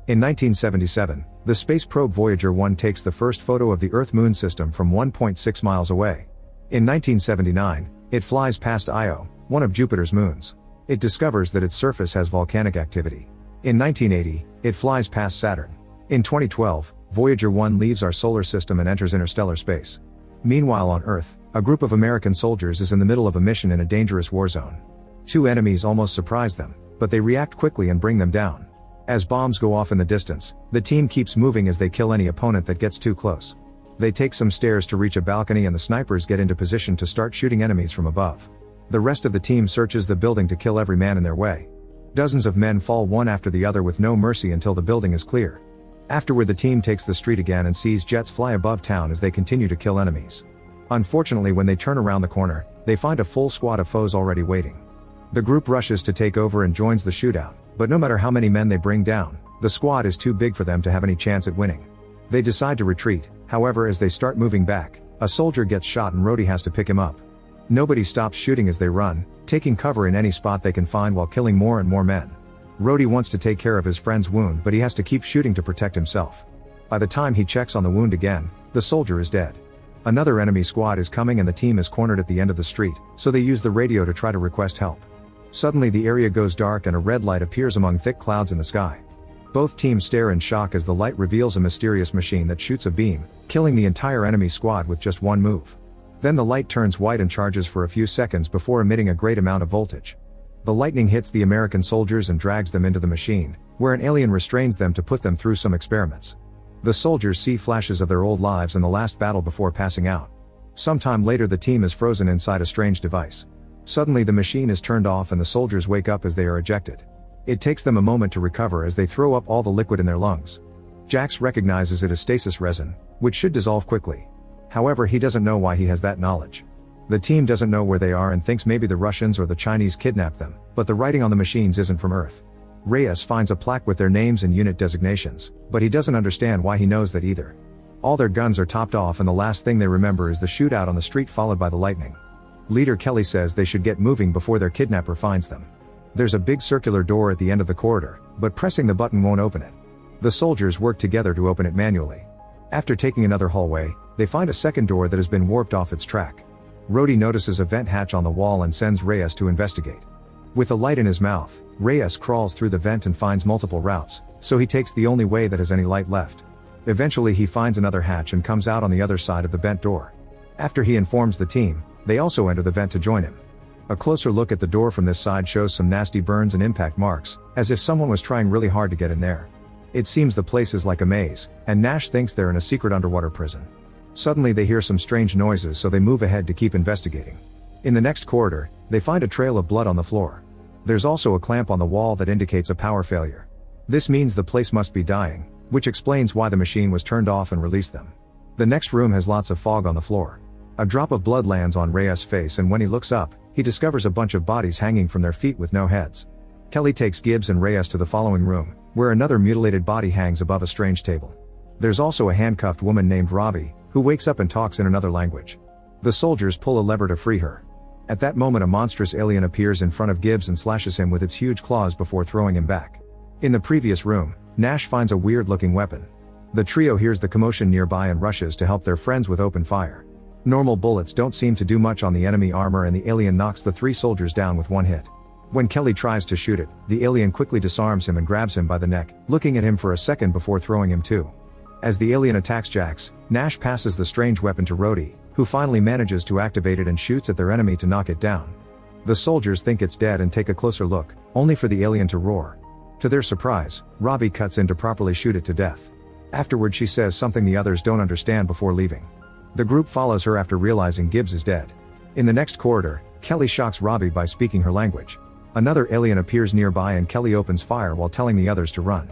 In 1977, the space probe Voyager 1 takes the first photo of the Earth-Moon system from 1.6 miles away. In 1979, it flies past Io, one of Jupiter's moons. It discovers that its surface has volcanic activity. In 1980, it flies past Saturn. In 2012, Voyager 1 leaves our solar system and enters interstellar space. Meanwhile on Earth, a group of American soldiers is in the middle of a mission in a dangerous war zone. Two enemies almost surprise them, but they react quickly and bring them down. As bombs go off in the distance, the team keeps moving as they kill any opponent that gets too close. They take some stairs to reach a balcony and the snipers get into position to start shooting enemies from above. The rest of the team searches the building to kill every man in their way. Dozens of men fall one after the other with no mercy until the building is clear. Afterward the team takes the street again and sees jets fly above town as they continue to kill enemies. Unfortunately, when they turn around the corner, they find a full squad of foes already waiting. The group rushes to take over and joins the shootout, but no matter how many men they bring down, the squad is too big for them to have any chance at winning. They decide to retreat, however as they start moving back, a soldier gets shot and Rhodey has to pick him up. Nobody stops shooting as they run, taking cover in any spot they can find while killing more and more men. Rhodey wants to take care of his friend's wound but he has to keep shooting to protect himself. By the time he checks on the wound again, the soldier is dead. Another enemy squad is coming and the team is cornered at the end of the street, so they use the radio to try to request help. Suddenly the area goes dark and a red light appears among thick clouds in the sky. Both teams stare in shock as the light reveals a mysterious machine that shoots a beam, killing the entire enemy squad with just one move. Then the light turns white and charges for a few seconds before emitting a great amount of voltage. The lightning hits the American soldiers and drags them into the machine, where an alien restrains them to put them through some experiments. The soldiers see flashes of their old lives and the last battle before passing out. Sometime later the team is frozen inside a strange device. Suddenly the machine is turned off and the soldiers wake up as they are ejected. It takes them a moment to recover as they throw up all the liquid in their lungs. Jax recognizes it as stasis resin, which should dissolve quickly. However, he doesn't know why he has that knowledge. The team doesn't know where they are and thinks maybe the Russians or the Chinese kidnapped them, but the writing on the machines isn't from Earth. Reyes finds a plaque with their names and unit designations, but he doesn't understand why he knows that either. All their guns are topped off and the last thing they remember is the shootout on the street followed by the lightning. Leader Kelly says they should get moving before their kidnapper finds them. There's a big circular door at the end of the corridor, but pressing the button won't open it. The soldiers work together to open it manually. After taking another hallway, they find a second door that has been warped off its track. Rhodey notices a vent hatch on the wall and sends Reyes to investigate. With a light in his mouth, Reyes crawls through the vent and finds multiple routes, so he takes the only way that has any light left. Eventually he finds another hatch and comes out on the other side of the vent door. After he informs the team, they also enter the vent to join him. A closer look at the door from this side shows some nasty burns and impact marks, as if someone was trying really hard to get in there. It seems the place is like a maze, and Nash thinks they're in a secret underwater prison. Suddenly they hear some strange noises so they move ahead to keep investigating. In the next corridor, they find a trail of blood on the floor. There's also a clamp on the wall that indicates a power failure. This means the place must be dying, which explains why the machine was turned off and released them. The next room has lots of fog on the floor. A drop of blood lands on Reyes' face and when he looks up, he discovers a bunch of bodies hanging from their feet with no heads. Kelly takes Gibbs and Reyes to the following room, where another mutilated body hangs above a strange table. There's also a handcuffed woman named Robbie, who wakes up and talks in another language. The soldiers pull a lever to free her. At that moment a monstrous alien appears in front of Gibbs and slashes him with its huge claws before throwing him back. In the previous room, Nash finds a weird-looking weapon. The trio hears the commotion nearby and rushes to help their friends with open fire. Normal bullets don't seem to do much on the enemy armor and the alien knocks the three soldiers down with one hit. When Kelly tries to shoot it, the alien quickly disarms him and grabs him by the neck, looking at him for a second before throwing him too. As the alien attacks Jax, Nash passes the strange weapon to Rhodey, who finally manages to activate it and shoots at their enemy to knock it down. The soldiers think it's dead and take a closer look, only for the alien to roar. To their surprise, Robbie cuts in to properly shoot it to death. Afterward she says something the others don't understand before leaving. The group follows her after realizing Gibbs is dead. In the next corridor, Kelly shocks Robbie by speaking her language. Another alien appears nearby and Kelly opens fire while telling the others to run.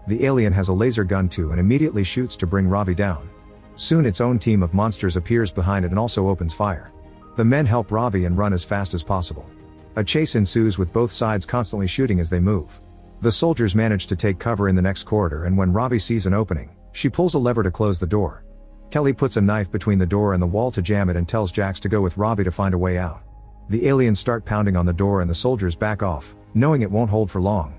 The alien has a laser gun too and immediately shoots to bring Robbie down. Soon its own team of monsters appears behind it and also opens fire. The men help Robbie and run as fast as possible. A chase ensues with both sides constantly shooting as they move. The soldiers manage to take cover in the next corridor and when Robbie sees an opening, she pulls a lever to close the door. Kelly puts a knife between the door and the wall to jam it and tells Jax to go with Robbie to find a way out. The aliens start pounding on the door and the soldiers back off, knowing it won't hold for long.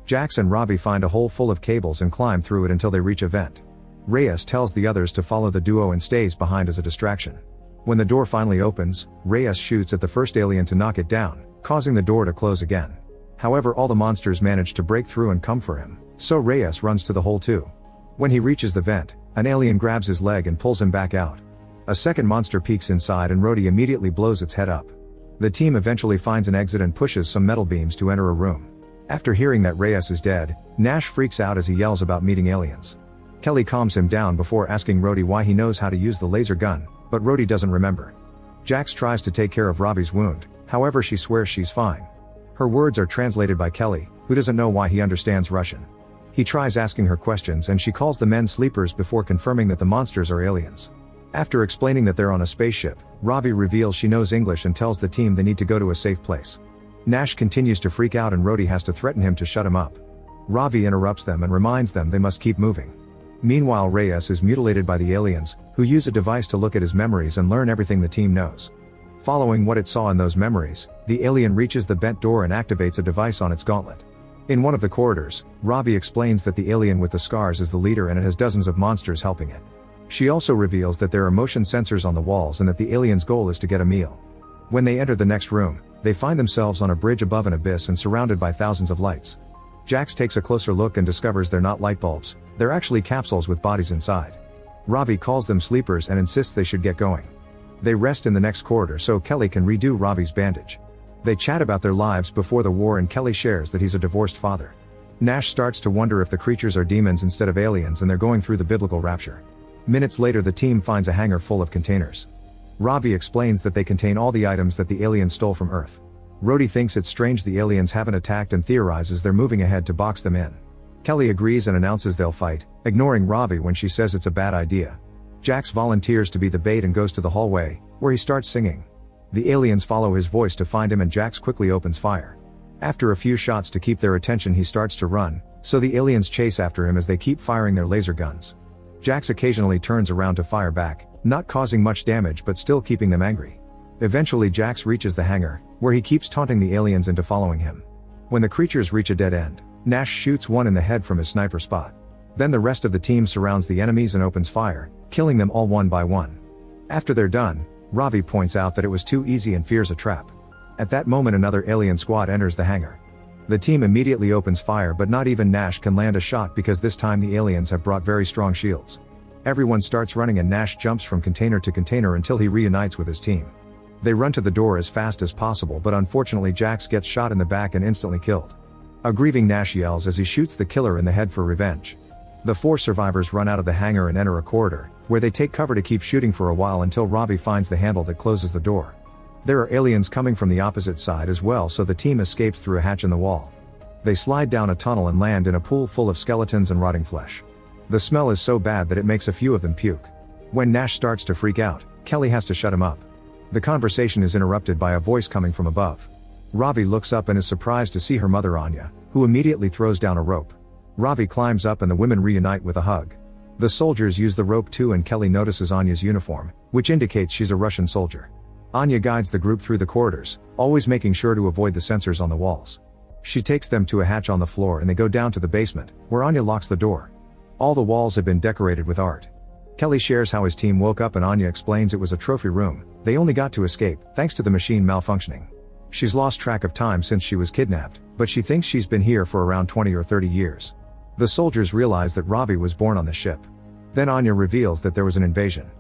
Jax and Ravi find a hole full of cables and climb through it until they reach a vent. Reyes tells the others to follow the duo and stays behind as a distraction. When the door finally opens, Reyes shoots at the first alien to knock it down, causing the door to close again. However, all the monsters manage to break through and come for him, so Reyes runs to the hole too. When he reaches the vent, an alien grabs his leg and pulls him back out. A second monster peeks inside and Rhodey immediately blows its head up. The team eventually finds an exit and pushes some metal beams to enter a room. After hearing that Reyes is dead, Nash freaks out as he yells about meeting aliens. Kelly calms him down before asking Rhodey why he knows how to use the laser gun, but Rhodey doesn't remember. Jax tries to take care of Ravi's wound, however she swears she's fine. Her words are translated by Kelly, who doesn't know why he understands Russian. He tries asking her questions and she calls the men sleepers before confirming that the monsters are aliens. After explaining that they're on a spaceship, Ravi reveals she knows English and tells the team they need to go to a safe place. Nash continues to freak out and Rhodey has to threaten him to shut him up. Ravi interrupts them and reminds them they must keep moving. Meanwhile, Reyes is mutilated by the aliens, who use a device to look at his memories and learn everything the team knows. Following what it saw in those memories, the alien reaches the bent door and activates a device on its gauntlet. In one of the corridors, Ravi explains that the alien with the scars is the leader and it has dozens of monsters helping it. She also reveals that there are motion sensors on the walls and that the alien's goal is to get a meal. When they enter the next room, they find themselves on a bridge above an abyss and surrounded by thousands of lights. Jax takes a closer look and discovers they're not light bulbs, they're actually capsules with bodies inside. Ravi calls them sleepers and insists they should get going. They rest in the next corridor so Kelly can redo Ravi's bandage. They chat about their lives before the war and Kelly shares that he's a divorced father. Nash starts to wonder if the creatures are demons instead of aliens and they're going through the biblical rapture. Minutes later, the team finds a hangar full of containers. Ravi explains that they contain all the items that the aliens stole from Earth. Rhodey thinks it's strange the aliens haven't attacked and theorizes they're moving ahead to box them in. Kelly agrees and announces they'll fight, ignoring Ravi when she says it's a bad idea. Jax volunteers to be the bait and goes to the hallway, where he starts singing. The aliens follow his voice to find him and Jax quickly opens fire. After a few shots to keep their attention, he starts to run, so the aliens chase after him as they keep firing their laser guns. Jax occasionally turns around to fire back, not causing much damage but still keeping them angry. Eventually Jax reaches the hangar, where he keeps taunting the aliens into following him. When the creatures reach a dead end, Nash shoots one in the head from his sniper spot. Then the rest of the team surrounds the enemies and opens fire, killing them all one by one. After they're done, Ravi points out that it was too easy and fears a trap. At that moment, another alien squad enters the hangar. The team immediately opens fire, but not even Nash can land a shot because this time the aliens have brought very strong shields. Everyone starts running and Nash jumps from container to container until he reunites with his team. They run to the door as fast as possible, but unfortunately Jax gets shot in the back and instantly killed. A grieving Nash yells as he shoots the killer in the head for revenge. The 4 survivors run out of the hangar and enter a corridor, where they take cover to keep shooting for a while until Ravi finds the handle that closes the door. There are aliens coming from the opposite side as well, so the team escapes through a hatch in the wall. They slide down a tunnel and land in a pool full of skeletons and rotting flesh. The smell is so bad that it makes a few of them puke. When Nash starts to freak out, Kelly has to shut him up. The conversation is interrupted by a voice coming from above. Ravi looks up and is surprised to see her mother Anya, who immediately throws down a rope. Ravi climbs up and the women reunite with a hug. The soldiers use the rope too and Kelly notices Anya's uniform, which indicates she's a Russian soldier. Anya guides the group through the corridors, always making sure to avoid the sensors on the walls. She takes them to a hatch on the floor and they go down to the basement, where Anya locks the door. All the walls have been decorated with art. Kelly shares how his team woke up and Anya explains it was a trophy room. They only got to escape, thanks to the machine malfunctioning. She's lost track of time since she was kidnapped, but she thinks she's been here for around 20 or 30 years. The soldiers realize that Ravi was born on the ship. Then Anya reveals that there was an invasion.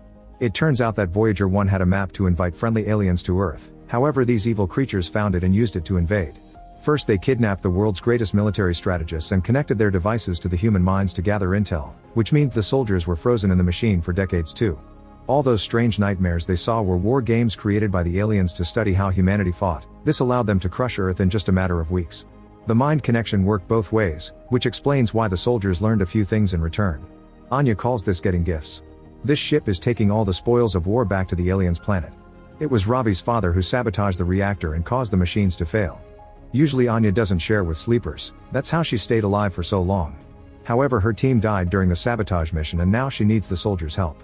It turns out that Voyager 1 had a map to invite friendly aliens to Earth, however these evil creatures found it and used it to invade. First they kidnapped the world's greatest military strategists and connected their devices to the human minds to gather intel, which means the soldiers were frozen in the machine for decades too. All those strange nightmares they saw were war games created by the aliens to study how humanity fought. This allowed them to crush Earth in just a matter of weeks. The mind connection worked both ways, which explains why the soldiers learned a few things in return. Anya calls this getting gifts. This ship is taking all the spoils of war back to the aliens' planet. It was Ravi's father who sabotaged the reactor and caused the machines to fail. Usually Anya doesn't share with sleepers, that's how she stayed alive for so long. However, her team died during the sabotage mission and now she needs the soldiers' help.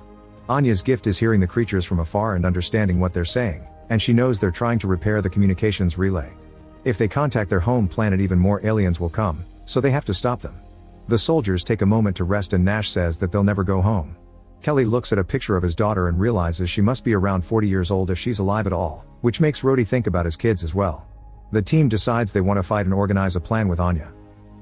Anya's gift is hearing the creatures from afar and understanding what they're saying, and she knows they're trying to repair the communications relay. If they contact their home planet, even more aliens will come, so they have to stop them. The soldiers take a moment to rest and Nash says that they'll never go home. Kelly looks at a picture of his daughter and realizes she must be around 40 years old if she's alive at all, which makes Rhodey think about his kids as well. The team decides they want to fight and organize a plan with Anya.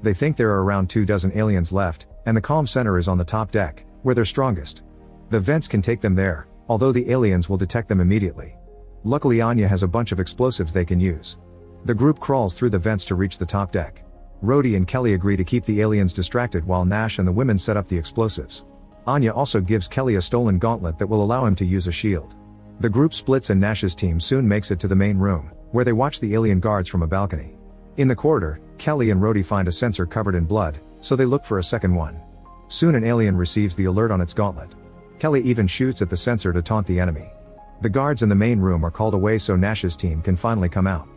They think there are around 24 aliens left, and the comm center is on the top deck, where they're strongest. The vents can take them there, although the aliens will detect them immediately. Luckily Anya has a bunch of explosives they can use. The group crawls through the vents to reach the top deck. Rhodey and Kelly agree to keep the aliens distracted while Nash and the women set up the explosives. Anya also gives Kelly a stolen gauntlet that will allow him to use a shield. The group splits and Nash's team soon makes it to the main room, where they watch the alien guards from a balcony. In the corridor, Kelly and Rhodey find a sensor covered in blood, so they look for a second one. Soon an alien receives the alert on its gauntlet. Kelly even shoots at the sensor to taunt the enemy. The guards in the main room are called away so Nash's team can finally come out.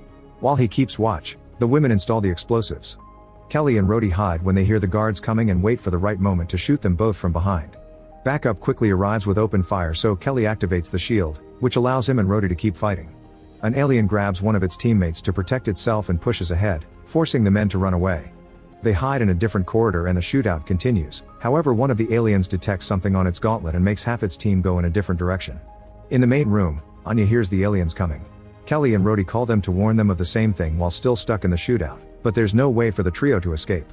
While he keeps watch, the women install the explosives. Kelly and Rhodey hide when they hear the guards coming and wait for the right moment to shoot them both from behind. Backup quickly arrives with open fire so Kelly activates the shield, which allows him and Rhodey to keep fighting. An alien grabs one of its teammates to protect itself and pushes ahead, forcing the men to run away. They hide in a different corridor and the shootout continues, however one of the aliens detects something on its gauntlet and makes half its team go in a different direction. In the main room, Anya hears the aliens coming. Kelly and Rhodey call them to warn them of the same thing while still stuck in the shootout, but there's no way for the trio to escape.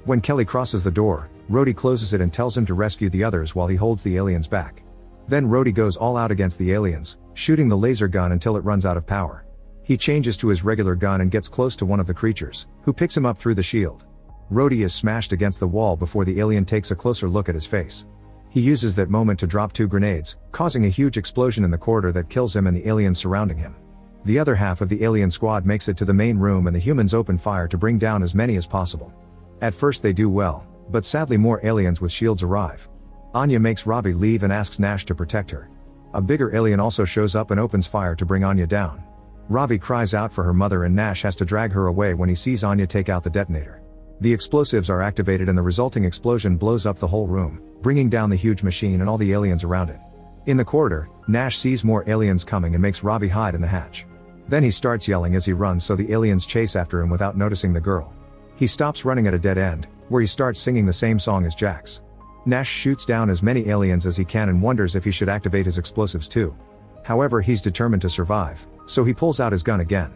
When Kelly crosses the door, Rhodey closes it and tells him to rescue the others while he holds the aliens back. Then Rhodey goes all out against the aliens, shooting the laser gun until it runs out of power. He changes to his regular gun and gets close to one of the creatures, who picks him up through the shield. Rhodey is smashed against the wall before the alien takes a closer look at his face. He uses that moment to drop 2 grenades, causing a huge explosion in the corridor that kills him and the aliens surrounding him. The other half of the alien squad makes it to the main room and the humans open fire to bring down as many as possible. At first they do well, but sadly more aliens with shields arrive. Anya makes Ravi leave and asks Nash to protect her. A bigger alien also shows up and opens fire to bring Anya down. Ravi cries out for her mother and Nash has to drag her away when he sees Anya take out the detonator. The explosives are activated and the resulting explosion blows up the whole room, bringing down the huge machine and all the aliens around it. In the corridor, Nash sees more aliens coming and makes Ravi hide in the hatch. Then he starts yelling as he runs so the aliens chase after him without noticing the girl. He stops running at a dead end, where he starts singing the same song as Jax. Nash shoots down as many aliens as he can and wonders if he should activate his explosives too. However, he's determined to survive, so he pulls out his gun again.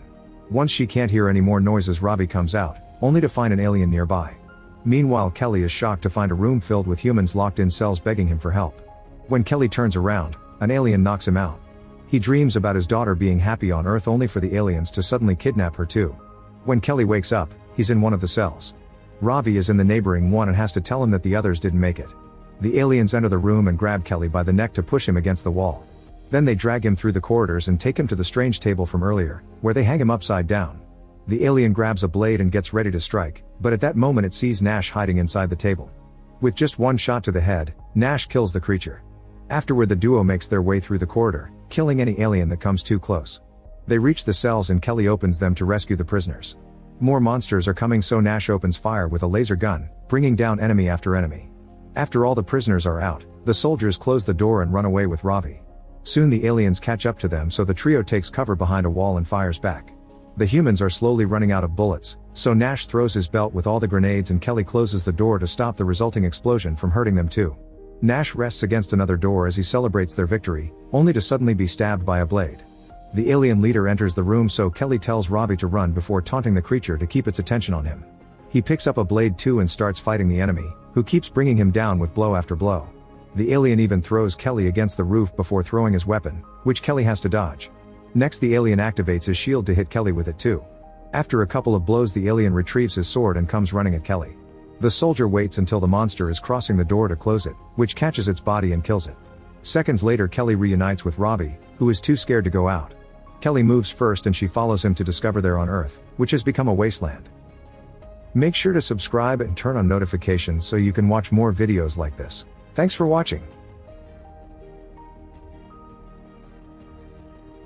Once she can't hear any more noises, Ravi comes out, only to find an alien nearby. Meanwhile, Kelly is shocked to find a room filled with humans locked in cells begging him for help. When Kelly turns around, an alien knocks him out. He dreams about his daughter being happy on Earth only for the aliens to suddenly kidnap her too. When Kelly wakes up, he's in one of the cells. Ravi is in the neighboring one and has to tell him that the others didn't make it. The aliens enter the room and grab Kelly by the neck to push him against the wall. Then they drag him through the corridors and take him to the strange table from earlier, where they hang him upside down. The alien grabs a blade and gets ready to strike, but at that moment it sees Nash hiding inside the table. With just one shot to the head, Nash kills the creature. Afterward the duo makes their way through the corridor, killing any alien that comes too close. They reach the cells and Kelly opens them to rescue the prisoners. More monsters are coming so Nash opens fire with a laser gun, bringing down enemy after enemy. After all the prisoners are out, the soldiers close the door and run away with Ravi. Soon the aliens catch up to them so the trio takes cover behind a wall and fires back. The humans are slowly running out of bullets, so Nash throws his belt with all the grenades and Kelly closes the door to stop the resulting explosion from hurting them too. Nash rests against another door as he celebrates their victory, only to suddenly be stabbed by a blade. The alien leader enters the room so Kelly tells Ravi to run before taunting the creature to keep its attention on him. He picks up a blade too and starts fighting the enemy, who keeps bringing him down with blow after blow. The alien even throws Kelly against the roof before throwing his weapon, which Kelly has to dodge. Next the alien activates his shield to hit Kelly with it too. After a couple of blows the alien retrieves his sword and comes running at Kelly. The soldier waits until the monster is crossing the door to close it, which catches its body and kills it. Seconds later Kelly reunites with Ravi, who is too scared to go out. Kelly moves first and she follows him to discover they're on Earth, which has become a wasteland. Make sure to subscribe and turn on notifications so you can watch more videos like this. Thanks for watching.